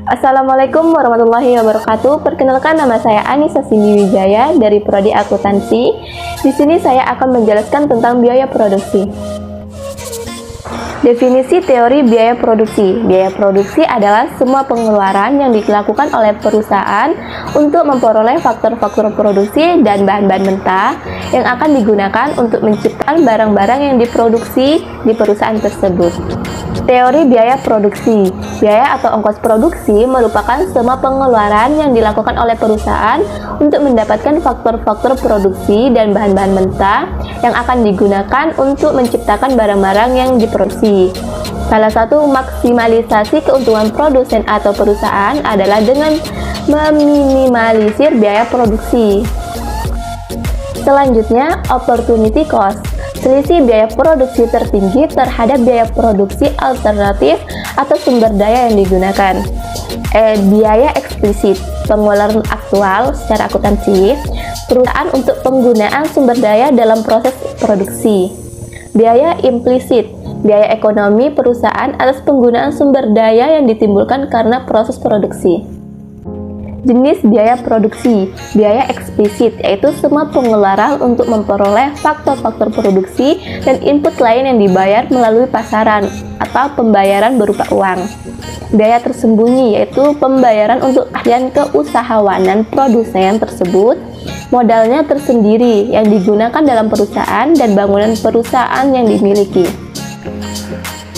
Assalamualaikum warahmatullahi wabarakatuh. Perkenalkan, nama saya Anissa Cindy Wijaya dari Prodi Akuntansi. Di sini saya akan menjelaskan tentang biaya produksi. Definisi teori biaya produksi. Biaya produksi adalah semua pengeluaran yang dilakukan oleh perusahaan untuk memperoleh faktor-faktor produksi dan bahan-bahan mentah yang akan digunakan untuk menciptakan barang-barang yang diproduksi di perusahaan tersebut. Teori biaya produksi. Biaya atau ongkos produksi merupakan semua pengeluaran yang dilakukan oleh perusahaan untuk mendapatkan faktor-faktor produksi dan bahan-bahan mentah yang akan digunakan untuk menciptakan barang-barang yang diproduksi. Salah satu maksimalisasi keuntungan produsen atau perusahaan adalah dengan meminimalisir biaya produksi. Selanjutnya, opportunity cost. Selisih biaya produksi tertinggi terhadap biaya produksi alternatif atau sumber daya yang digunakan. Biaya eksplisit, pengeluaran aktual secara akuntansi perusahaan untuk penggunaan sumber daya dalam proses produksi. Biaya implisit, biaya ekonomi perusahaan atas penggunaan sumber daya yang ditimbulkan karena proses produksi. Jenis biaya produksi. Biaya eksplisit yaitu semua pengeluaran untuk memperoleh faktor-faktor produksi dan input lain yang dibayar melalui pasaran atau pembayaran berupa uang. Biaya tersembunyi yaitu pembayaran untuk keahlian keusahawanan produsen tersebut, modalnya tersendiri yang digunakan dalam perusahaan dan bangunan perusahaan yang dimiliki.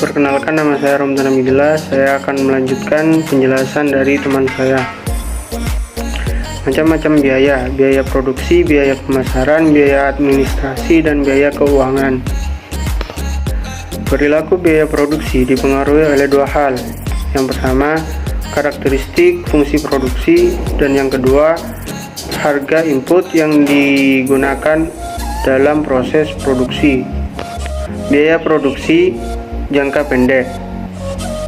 Perkenalkan, nama saya Romdan Hamidillah. Saya akan melanjutkan penjelasan dari teman saya. Macam-macam biaya, biaya produksi, biaya pemasaran, biaya administrasi, dan biaya keuangan. Perilaku biaya produksi dipengaruhi oleh dua hal. Yang pertama, karakteristik fungsi produksi, dan yang kedua, harga input yang digunakan dalam proses produksi. Biaya produksi jangka pendek.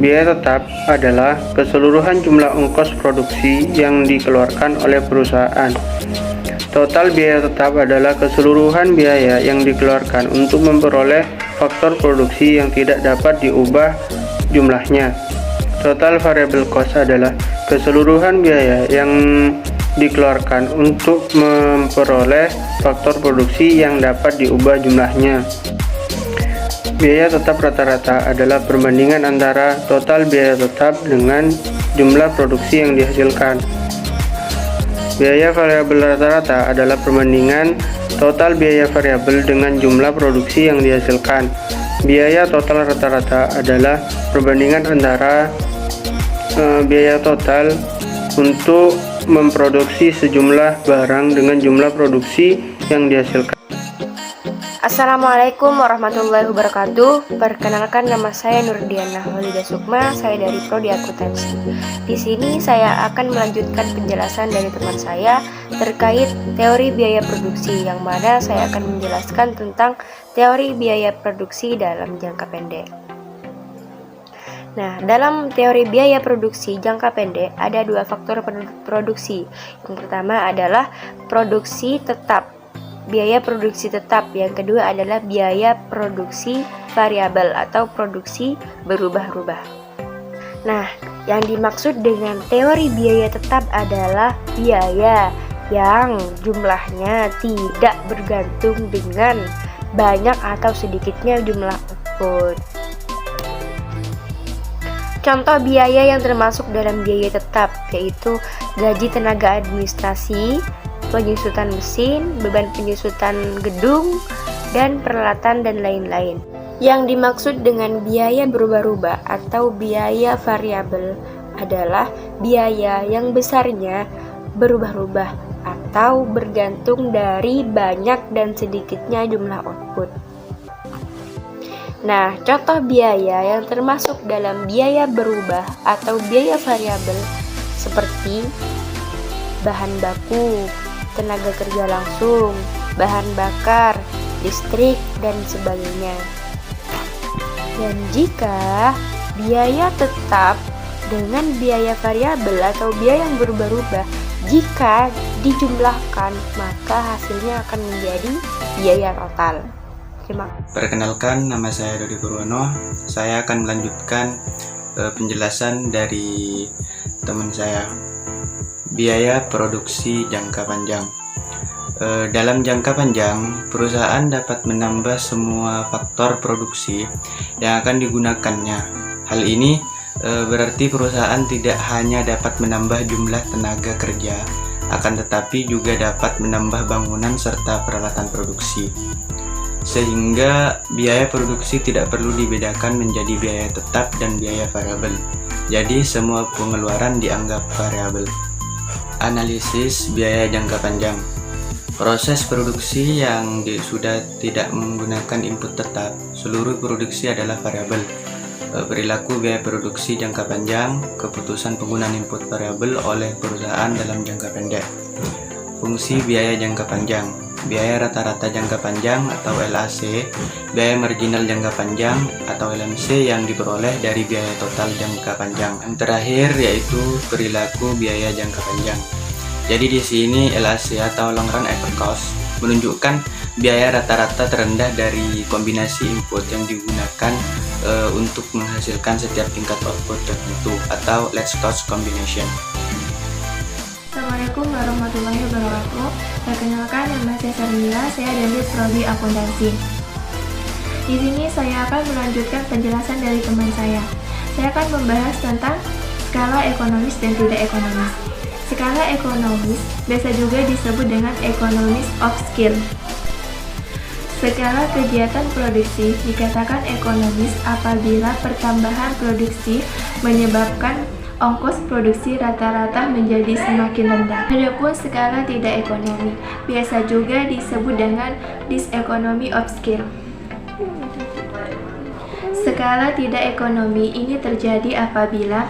Biaya tetap adalah keseluruhan jumlah ongkos produksi yang dikeluarkan oleh perusahaan. Total biaya tetap adalah keseluruhan biaya yang dikeluarkan untuk memperoleh faktor produksi yang tidak dapat diubah jumlahnya. Total variable cost adalah keseluruhan biaya yang dikeluarkan untuk memperoleh faktor produksi yang dapat diubah jumlahnya. Biaya tetap rata-rata adalah perbandingan antara total biaya tetap dengan jumlah produksi yang dihasilkan. Biaya variabel rata-rata adalah perbandingan total biaya variabel dengan jumlah produksi yang dihasilkan. Biaya total rata-rata adalah perbandingan antara biaya total untuk memproduksi sejumlah barang dengan jumlah produksi yang dihasilkan. Assalamualaikum warahmatullahi wabarakatuh. Perkenalkan, nama saya Nurdiana Holida Sukma, saya dari Prodi Akuntansi. Di sini saya akan melanjutkan penjelasan dari teman saya terkait teori biaya produksi, yang mana saya akan menjelaskan tentang teori biaya produksi dalam jangka pendek. Nah, dalam teori biaya produksi jangka pendek ada dua faktor produksi. Yang pertama adalah produksi tetap, biaya produksi tetap. Yang kedua adalah biaya produksi variabel atau produksi berubah-ubah. Nah, yang dimaksud dengan teori biaya tetap adalah biaya yang jumlahnya tidak bergantung dengan banyak atau sedikitnya jumlah output. Contoh biaya yang termasuk dalam biaya tetap yaitu gaji tenaga administrasi, penyusutan mesin, beban penyusutan gedung, dan peralatan dan lain-lain. Yang dimaksud dengan biaya berubah-ubah atau biaya variabel adalah biaya yang besarnya berubah-ubah atau bergantung dari banyak dan sedikitnya jumlah output. Nah, contoh biaya yang termasuk dalam biaya berubah atau biaya variabel seperti bahan baku, tenaga kerja langsung, bahan bakar, listrik, dan sebagainya. Dan jika biaya tetap dengan biaya variabel atau biaya yang berubah-ubah, jika dijumlahkan maka hasilnya akan menjadi biaya total. Terima kasih. Perkenalkan, nama saya Dodi Purwono. Saya akan melanjutkan penjelasan dari teman saya. Biaya produksi jangka panjang. Dalam jangka panjang, perusahaan dapat menambah semua faktor produksi yang akan digunakannya. Hal ini berarti perusahaan tidak hanya dapat menambah jumlah tenaga kerja, akan tetapi juga dapat menambah bangunan serta peralatan produksi. Sehingga biaya produksi tidak perlu dibedakan menjadi biaya tetap dan biaya variabel. Jadi semua pengeluaran dianggap variabel. Analisis biaya jangka panjang. Proses produksi yang sudah tidak menggunakan input tetap, seluruh produksi adalah variabel. Perilaku biaya produksi jangka panjang, keputusan penggunaan input variabel oleh perusahaan dalam jangka pendek. Fungsi biaya jangka panjang. Biaya rata-rata jangka panjang atau LAC, biaya marginal jangka panjang atau LMC yang diperoleh dari biaya total jangka panjang. Yang terakhir yaitu perilaku biaya jangka panjang. Jadi di sini LAC atau long run average cost menunjukkan biaya rata-rata terendah dari kombinasi input yang digunakan untuk menghasilkan setiap tingkat output tertentu atau least cost combination. Assalamualaikum warahmatullahi wabarakatuh. Perkenalkan, nama saya Sarmila, saya dari Prodi Akuntansi. Di sini saya akan melanjutkan penjelasan dari teman saya. Saya akan membahas tentang skala ekonomis dan tidak ekonomis. Skala ekonomis biasa juga disebut dengan economies of scale. Skala kegiatan produksi dikatakan ekonomis apabila pertambahan produksi menyebabkan ongkos produksi rata-rata menjadi semakin rendah. Adapun skala tidak ekonomi biasa juga disebut dengan diseconomy of scale. Skala tidak ekonomi ini terjadi apabila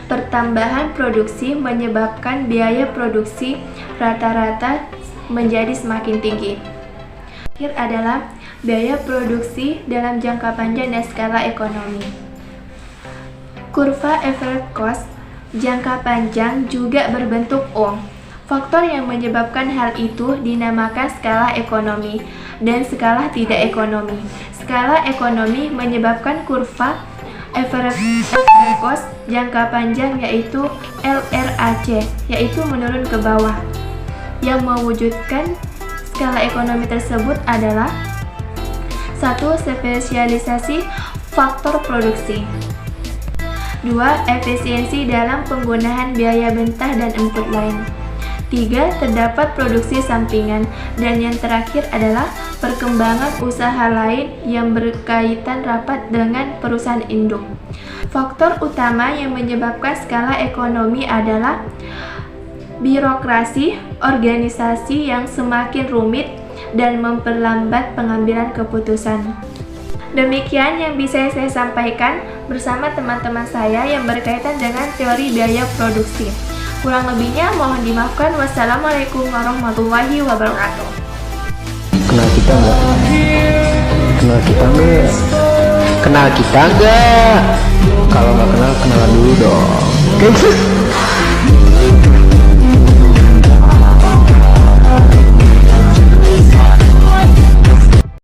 pertambahan produksi menyebabkan biaya produksi rata-rata menjadi semakin tinggi. Terakhir adalah biaya produksi dalam jangka panjang dan skala ekonomi. Kurva average cost jangka panjang juga berbentuk O. Faktor yang menyebabkan hal itu dinamakan skala ekonomi dan skala tidak ekonomi. Skala ekonomi menyebabkan kurva average cost jangka panjang yaitu LRAC, yaitu menurun ke bawah. Yang mewujudkan skala ekonomi tersebut adalah 1. Spesialisasi faktor produksi. 2. Efisiensi dalam penggunaan biaya mentah dan input lain. 3. Terdapat produksi sampingan. Dan yang terakhir adalah perkembangan usaha lain yang berkaitan rapat dengan perusahaan induk. Faktor utama yang menyebabkan skala ekonomi adalah birokrasi, organisasi yang semakin rumit dan memperlambat pengambilan keputusan. Demikian yang bisa saya sampaikan bersama teman-teman saya yang berkaitan dengan teori biaya produksi. Kurang lebihnya mohon dimaafkan. Wassalamualaikum warahmatullahi wabarakatuh. Kenal kita nggak? Kenal kita nggak? Kenal kita nggak? Kalau nggak kenal, kenalan dulu dong. Oke?